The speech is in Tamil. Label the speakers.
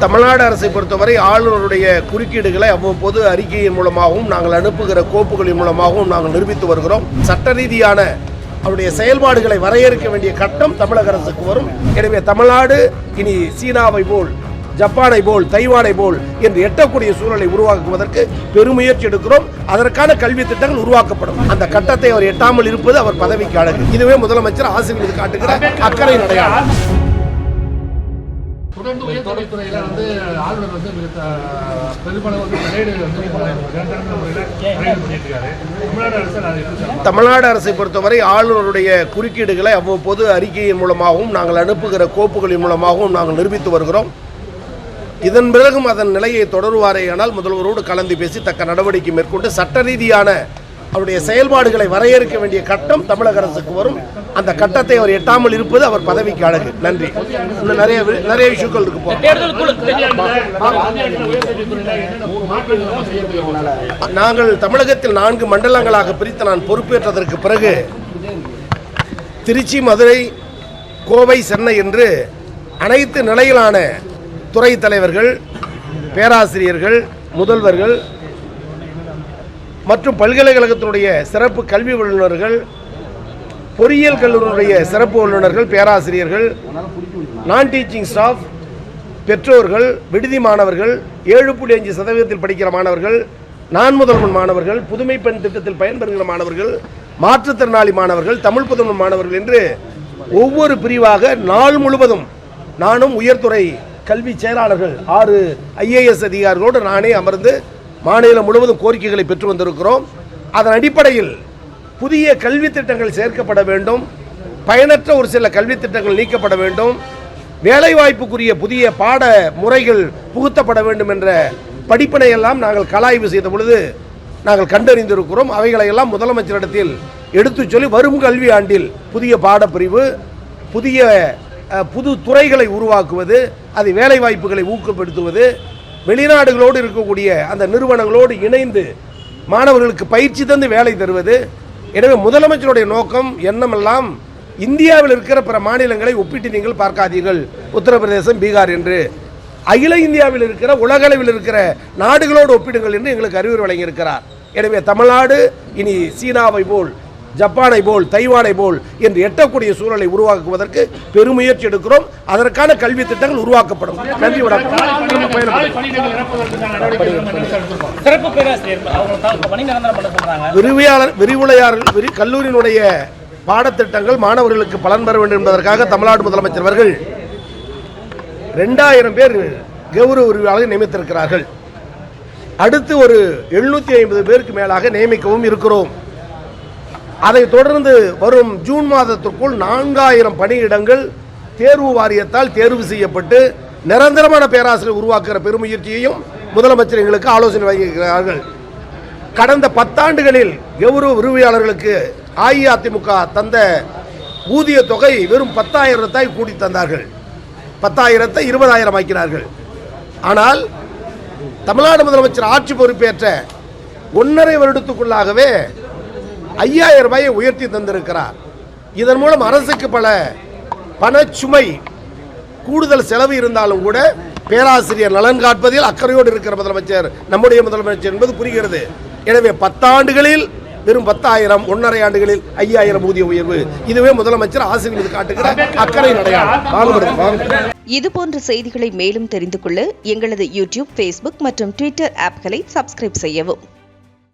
Speaker 1: தமிழ்நாடு அரசை பொறுத்தவரை ஆளுநருடைய குறுக்கீடுகளை அவ்வப்போது அறிக்கையின் மூலமாகவும் நாங்கள் அனுப்புகிற கோப்புகளின் மூலமாகவும் நாங்கள் நிரூபித்து வருகிறோம். சட்ட ரீதியான அவருடைய செயல்பாடுகளை வரையறுக்க வேண்டிய கட்டம் தமிழக அரசுக்கு வரும். எனவே தமிழ்நாடு இனி சீனாவை போல், ஜப்பானை போல், தைவானை போல் என்று எட்டக்கூடிய சூழலை உருவாக்குவதற்கு பெருமுயற்சி எடுக்கிறோம். அதற்கான கல்வி திட்டங்கள் உருவாக்கப்படும். அந்த கட்டத்தை அவர் எட்டாமல் இருப்பது அவர் பதவிக்கு அழகு. இதுவே முதலமைச்சர் ஆசிரியர் காட்டுகிற அக்கறை அடையாளம்.
Speaker 2: தொடர்ந்து உயர்கல்வித்துறையில ஆளுநர்
Speaker 1: தமிழ்நாடு அரசை பொறுத்தவரை ஆளுநருடைய குறுக்கீடுகளை அவ்வப்போது அறிக்கையின் மூலமாகவும் நாங்கள் அனுப்புகிற கோப்புகளின் மூலமாகவும் நாங்கள் நிரூபித்து வருகிறோம். இதன் பிறகும் அதன் நிலையை தொடருவாரேயானால் முதல்வரோடு கலந்து பேசி தக்க நடவடிக்கை மேற்கொண்டு சட்ட ரீதியான அவருடைய செயல்பாடுகளை வரையறுக்க வேண்டிய கட்டம் தமிழக அரசுக்கு வரும். அந்த கட்டத்தை அவர் எட்டாமல் இருப்பது அவர் பதவிக்கு அழகு. நன்றி. இன்னும் நிறைய விஷயங்கள் இருக்கு. நாங்கள் தமிழகத்தில் 4 மண்டலங்களாக பிரித்து நான் பொறுப்பேற்றதற்கு பிறகு திருச்சி, மதுரை, கோவை, சென்னை என்று அனைத்து நிலையிலான துறை தலைவர்கள், பேராசிரியர்கள், முதல்வர்கள் மற்றும் பல்கலைக்கழகத்தினுடைய சிறப்பு கல்வி வல்லுநர்கள், பொறியியல் கல்லூரியுடைய சிறப்பு வல்லுநர்கள், பேராசிரியர்கள், நான் டீச்சிங் ஸ்டாஃப், பெற்றோர்கள், விடுதி மாணவர்கள், 7.5% படிக்கிற மாணவர்கள், நான் முதல்வன் மாணவர்கள், புதுமை பெண் திட்டத்தில் பயன்பெறுகிற மாணவர்கள், மாற்றுத்திறனாளி மாணவர்கள், தமிழ் புதுமை மாணவர்கள் என்று ஒவ்வொரு பிரிவாக நாள் முழுவதும் நானும் உயர்துறை கல்வி செயலாளர்கள் 6 IAS அதிகாரிகளோடு நானே அமர்ந்து மாநிலம் முழுவதும் கோரிக்கைகளை பெற்று வந்திருக்கிறோம். அதன் அடிப்படையில் புதிய கல்வி திட்டங்கள் சேர்க்கப்பட வேண்டும், பயனற்ற ஒரு சில கல்வி திட்டங்கள் நீக்கப்பட வேண்டும், வேலைவாய்ப்புக்குரிய புதிய பாட முறைகள் புகுத்தப்பட வேண்டும் என்ற படிப்பினையெல்லாம் நாங்கள் கலாய்வு செய்த பொழுது நாங்கள் கண்டறிந்திருக்கிறோம். அவைகளையெல்லாம் முதலமைச்சரிடத்தில் எடுத்து சொல்லி வரும் கல்வி ஆண்டில் புதிய பாடப்பிரிவு, புது துறைகளை உருவாக்குவது, அது வேலைவாய்ப்புகளை ஊக்கப்படுத்துவது, வெளிநாடுகளோடு இருக்கக்கூடிய அந்த நிறுவனங்களோடு இணைந்து மாணவர்களுக்கு பயிற்சி தந்து வேலை தருவது. எனவே முதலமைச்சருடைய நோக்கம் எண்ணமெல்லாம் இந்தியாவில் இருக்கிற பிற மாநிலங்களை ஒப்பிட்டு நீங்கள் பார்க்காதீர்கள், உத்தரப்பிரதேசம், பீகார் என்று. அகில இந்தியாவில் இருக்கிற, உலகளவில் இருக்கிற நாடுகளோடு ஒப்பிடுங்கள் என்று எங்களுக்கு அறிவுரை வழங்கியிருக்கிறார். எனவே தமிழ்நாடு இனி சீனாவை போல், ஜப்பானை போல், தைவானை போல் என்று எட்டக்கூடிய சூழலை உருவாக்குவதற்கு பெருமுயற்சி எடுக்கிறோம். அதற்கான கல்வி திட்டங்கள் உருவாக்கப்படும். நன்றி. கல்லூரியினுடைய பாடத்திட்டங்கள் மாணவர்களுக்கு பலன் பெற வேண்டும் என்பதற்காக தமிழ்நாடு முதலமைச்சர் அவர்கள் 2000 பேர் கௌரவ விரிவுரையாளர்கள் நியமித்திருக்கிறார்கள். அடுத்து ஒரு 750 பேருக்கு மேலாக நியமிக்கவும் இருக்கிறோம். அதைத் தொடர்ந்து வரும் ஜூன் மாதத்திற்குள் 4000 பணியிடங்கள் தேர்வு வாரியத்தால் தேர்வு செய்யப்பட்டு நிரந்தரமான பேராசிரியர் உருவாக்குகிற பெருமுயற்சியையும் முதலமைச்சர் எங்களுக்கு ஆலோசனை வழங்கியிருக்கிறார்கள். கடந்த 10 ஆண்டுகளில் கௌரவ விரிவுரையாளர்களுக்கு அஇஅதிமுக தந்த ஊதிய தொகை வெறும் 10,000 கூட்டி தந்தார்கள். 10,000 20,000 ஆக்கினார்கள். ஆனால் தமிழ்நாடு முதலமைச்சர் ஆட்சி பொறுப்பேற்ற 1.5 வருடத்துக்குள்ளாகவே 5,000 ரூபாயை உயர்த்தி தந்திருக்கிறார். இதன் மூலம் அரசுக்கு பல பணச்சுமை, கூடுதல் செலவு இருந்தாலும் கூட பேராசிரியர் நலன் காப்பதில் அக்கறையோடு இருக்கிற முதலமைச்சர் நம்முடைய முதலமைச்சர் என்பது புரிகிறது. எனவே 10 ஆண்டுகளில் வெறும் 10,000, 1.5 ஆண்டுகளில் 5,000 ஊதிய உயர்வு. இதுவே முதலமைச்சர் ஆசிரியர் காட்டுகிற அக்கறை அடையாளம்.
Speaker 3: இதுபோன்ற செய்திகளை மேலும் தெரிந்து கொள்ள எங்களது யூடியூப், Facebook மற்றும் Twitter ஆப்களை சப்ஸ்கிரைப் செய்யவும்.